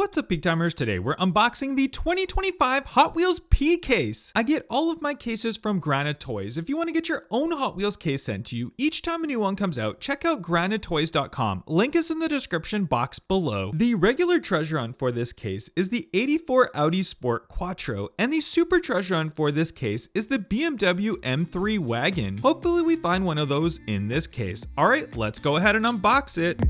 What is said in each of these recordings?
What's up, Peak Timers? Today we're unboxing the 2025 Hot Wheels P case. I get all of my cases from Granite Toys. If you want to get your own Hot Wheels case sent to you each time a new one comes out, check out granitetoys.com. Link is in the description box below. The regular treasure hunt for this case is the 84 Audi Sport Quattro, and the super treasure hunt for this case is the BMW M3 wagon. Hopefully we find one of those in this case. All right, let's go ahead and unbox it.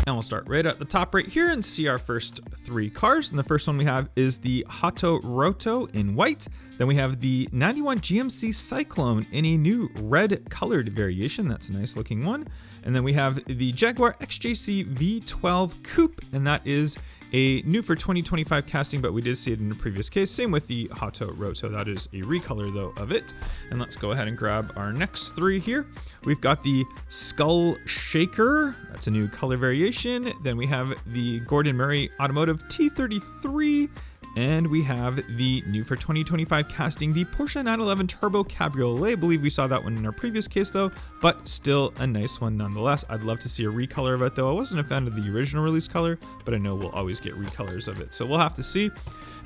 And we'll start right at the top right here and see our first three cars. And the first one we have is the HotWheels in white. Then we have the 91 GMC Cyclone in a new red colored variation. That's a nice looking one. And then we have the Jaguar XJC V12 Coupe, and that is a new for 2025 casting, but we did see it in the previous case. Same with the HotWheels. That is a recolor though of it. And let's go ahead and grab our next three here. We've got the Skull Shaker. That's a new color variation. Then we have the Gordon Murray Automotive T33. And we have the new for 2025 casting, the Porsche 911 Turbo Cabriolet. I believe we saw that one in our previous case though, but still a nice one nonetheless. I'd love to see a recolor of it though. I wasn't a fan of the original release color, but I know we'll always get recolors of it. So we'll have to see.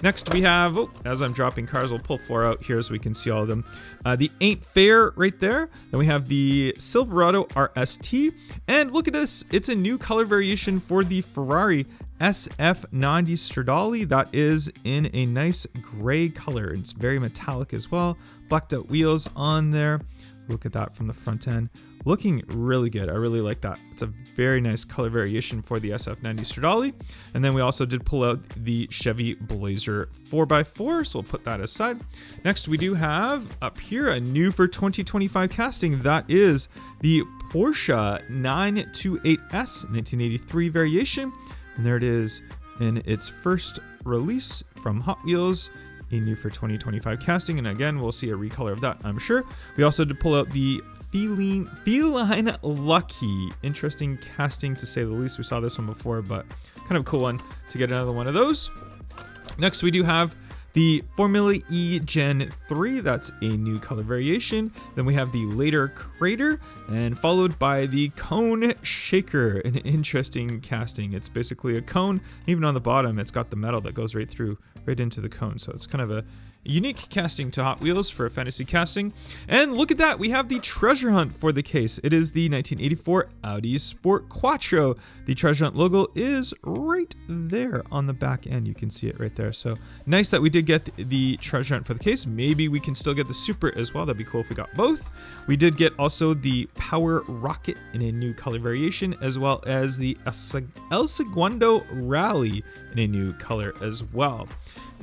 Next we have, as I'm dropping cars, we'll pull four out here so we can see all of them. The Ain't Fair right there. Then we have the Silverado RST. And look at this, it's a new color variation for the Ferrari SF90 Stradale. That is in a nice gray color. It's very metallic as well. Blacked out wheels on there. Look at that from the front end. Looking really good. I really like that. It's a very nice color variation for the SF90 Stradale. And then we also did pull out the Chevy Blazer 4x4, so we'll put that aside. Next, we do have up here a new for 2025 casting. That is the Porsche 928S 1983 variation. And there it is in its first release from Hot Wheels, a new for 2025 casting. And again, we'll see a recolor of that, I'm sure. We also did pull out the Feline Lucky. Interesting casting to say the least. We saw this one before, but kind of cool one to get another one of those. Next, we do have the Formula E Gen 3, that's a new color variation. Then we have the Later Crater, and followed by the Cone Shaker, an interesting casting. It's basically a cone. Even on the bottom, it's got the metal that goes right through, right into the cone. So it's kind of a unique casting to Hot Wheels for a fantasy casting. And look at that, we have the treasure hunt for the case. It is the 1984 Audi Sport Quattro. The treasure hunt logo is right there on the back end. You can see it right there. So nice that we did get the treasure hunt for the case. Maybe we can still get the super as well. That'd be cool if we got both. We did get also the Power Rocket in a new color variation, as well as the El Segundo Rally in a new color as well.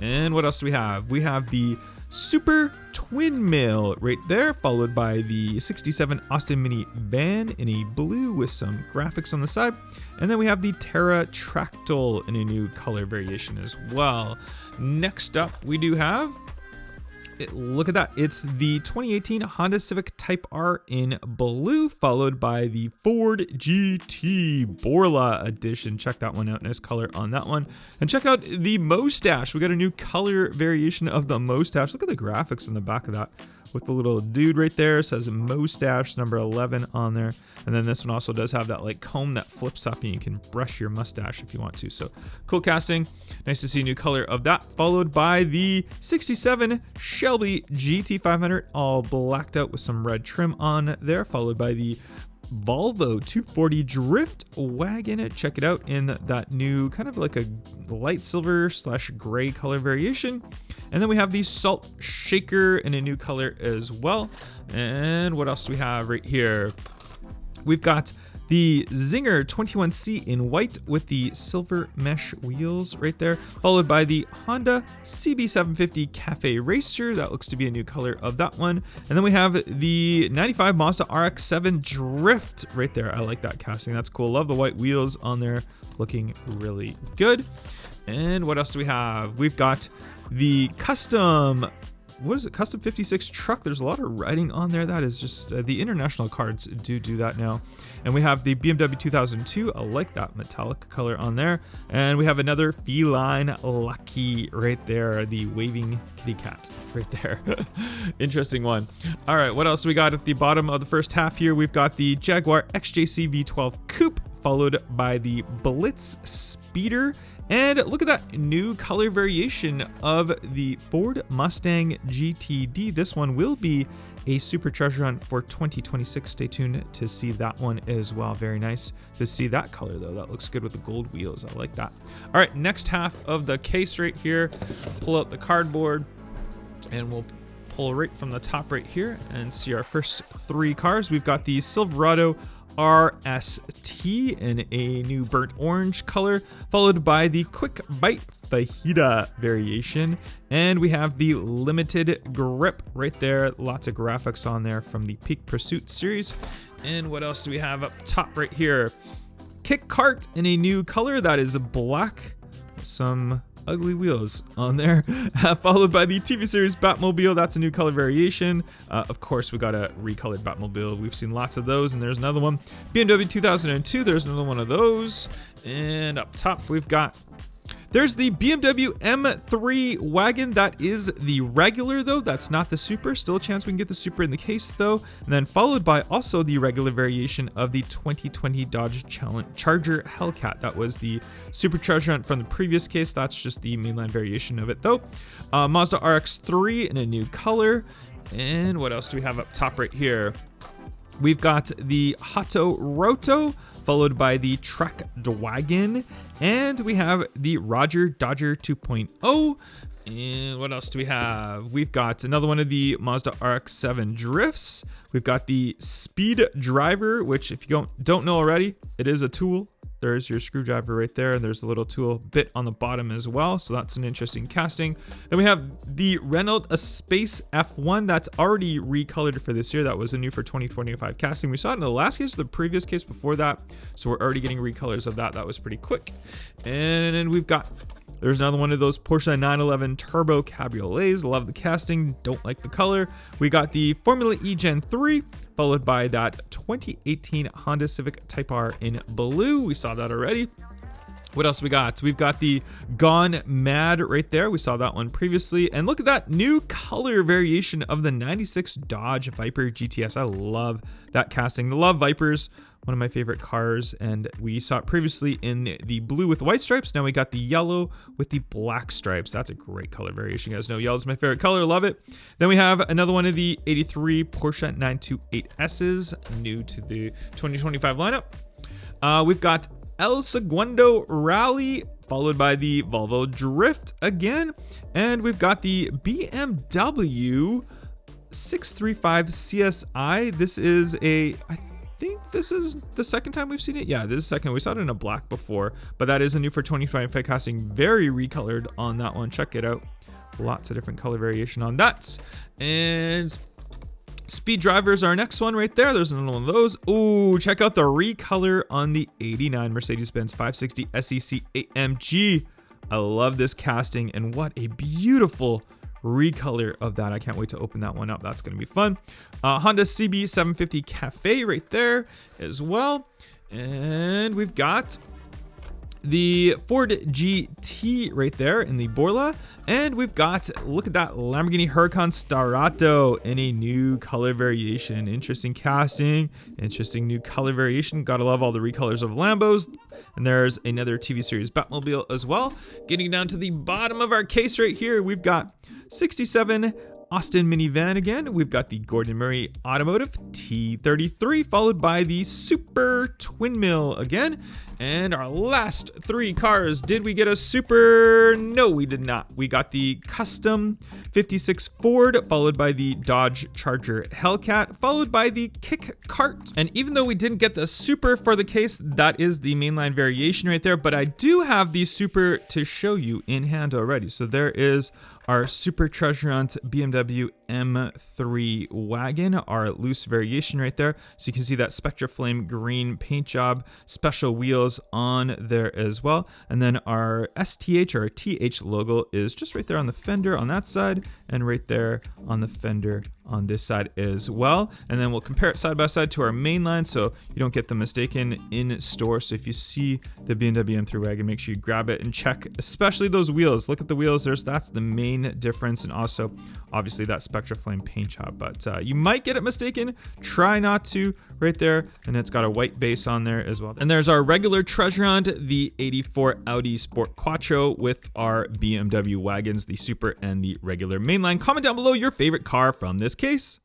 And what else do we have? We have the Super Twin Mail right there, followed by the 67 Austin Mini Van in a blue with some graphics on the side. And then we have the Terra Tractol in a new color variation as well. Next up, we do have, look at that, it's the 2018 Honda Civic Type R in blue, followed by the Ford GT Borla edition. Check that one out, nice color on that one. And check out the Moustache. We got a new color variation of the Moustache. Look at the graphics on the back of that with the little dude right there. It says Moustache number 11 on there. And then this one also does have that like comb that flips up and you can brush your mustache if you want to. So cool casting. Nice to see a new color of that, followed by the 67 Shelby GT500, all blacked out with some red trim on there, followed by the Volvo 240 Drift Wagon. Check it out in that new kind of like a light silver / gray color variation. And then we have the Salt Shaker in a new color as well. And what else do we have right here? We've got the Zinger 21C in white with the silver mesh wheels right there, followed by the Honda CB750 Cafe Racer. That looks to be a new color of that one. And then we have the 95 Mazda RX-7 Drift right there. I like that casting. That's cool. Love the white wheels on there. Looking really good. And what else do we have? We've got the custom, what is it? Custom 56 truck. There's a lot of writing on there. That is just, the international cards do that now. And we have the BMW 2002. I like that metallic color on there. And we have another Feline Lucky right there. The waving kitty cat right there. Interesting one. All right, what else we got at the bottom of the first half here? We've got the Jaguar XJC V12 Coupe, followed by the Blitz Speeder. And look at that new color variation of the Ford Mustang GTD. This one will be a super treasure hunt for 2026. Stay tuned to see that one as well. Very nice to see that color though. That looks good with the gold wheels. I like that. All right, next half of the case right here. Pull out the cardboard and we'll pull right from the top right here and see our first 3 cars. We've got the Silverado RST in a new burnt orange color, followed by the Quick Bite Fajita variation, and we have the Limited Grip right there. Lots of graphics on there from the Peak Pursuit series. And what else do we have up top right here? Kick Kart in a new color that is black, some ugly wheels on there, followed by the TV series Batmobile. That's a new color variation. Of course, we got a recolored Batmobile. We've seen lots of those, and there's another one. BMW 2002, there's another one of those. And up top, there's the BMW M3 wagon. That is the regular, though. That's not the super. Still a chance we can get the super in the case, though. And then followed by also the regular variation of the 2020 Dodge Charger Hellcat. That was the super treasure hunt from the previous case. That's just the mainline variation of it, though. Mazda RX-3 in a new color. And what else do we have up top right here? We've got the HotWheels, followed by the Trek Dwagon, and we have the Roger Dodger 2.0. And what else do we have? We've got another one of the Mazda RX-7 drifts. We've got the Speed Driver, which if you don't know already, it is a tool. There's your screwdriver right there, and there's a little tool bit on the bottom as well, so that's an interesting casting. Then we have the Renault Space F1 that's already recolored for this year. That was a new for 2025 casting. We saw it in the last case, the previous case before that, so we're already getting recolors of that. That was pretty quick. And then there's another one of those Porsche 911 Turbo Cabriolets. Love the casting, don't like the color. We got the Formula E Gen 3, followed by that 2018 Honda Civic Type R in blue. We saw that already. What else we got? We've got the Gone Mad right there. We saw that one previously. And look at that new color variation of the 96 Dodge Viper GTS. I love that casting. I love Vipers. One of my favorite cars, and we saw it previously in the blue with white stripes. Now we got the yellow with the black stripes. That's a great color variation. You guys know yellow is my favorite color. Love it. Then we have another one of the 83 Porsche 928S's, new to the 2025 lineup. We've got El Segundo Rally, followed by the Volvo Drift again, and we've got the BMW 635 CSI. This is I think this is the second time we've seen it. Yeah, this is the second. We saw it in a black before, but that is a new for 2025 casting. Very recolored on that one. Check it out. Lots of different color variation on that. And Speed Driver is our next one right there. There's another one of those. Ooh, check out the recolor on the 89 Mercedes-Benz 560 SEC AMG. I love this casting, and what a beautiful recolor of that. I can't wait to open that one up. That's going to be fun. Honda CB750 Cafe right there as well. And we've got the Ford GT right there in the Borla. And we've got, look at that, Lamborghini Huracan Starato in a new color variation. Interesting casting, interesting new color variation. Gotta love all the recolors of Lambos. And there's another TV series Batmobile as well. Getting down to the bottom of our case right here, we've got 67 Austin minivan again. We've got the Gordon Murray Automotive T33, followed by the Super Twin Mill again. And our last 3 cars, did we get a Super? No, we did not. We got the Custom 56 Ford, followed by the Dodge Charger Hellcat, followed by the Kick Kart. And even though we didn't get the Super for the case, that is the mainline variation right there, but I do have the Super to show you in hand already. So there is our Super Treasure Hunt BMW M3 wagon, our loose variation right there. So you can see that Spectra Flame green paint job, special wheels, decals on there as well. And then our STH or our TH logo is just right there on the fender on that side and right there on the fender on this side as well. And then we'll compare it side by side to our main line so you don't get them mistaken in store. So if you see the BMW M3 wagon, make sure you grab it and check, especially those wheels. Look at the wheels. That's the main difference. And also, obviously, that Spectra Flame paint job. But you might get it mistaken. Try not to right there. And it's got a white base on there as well. And there's our regular treasure hunt, the 84 Audi Sport Quattro with our BMW wagons, the Super and the regular mainline. Comment down below your favorite car from this case.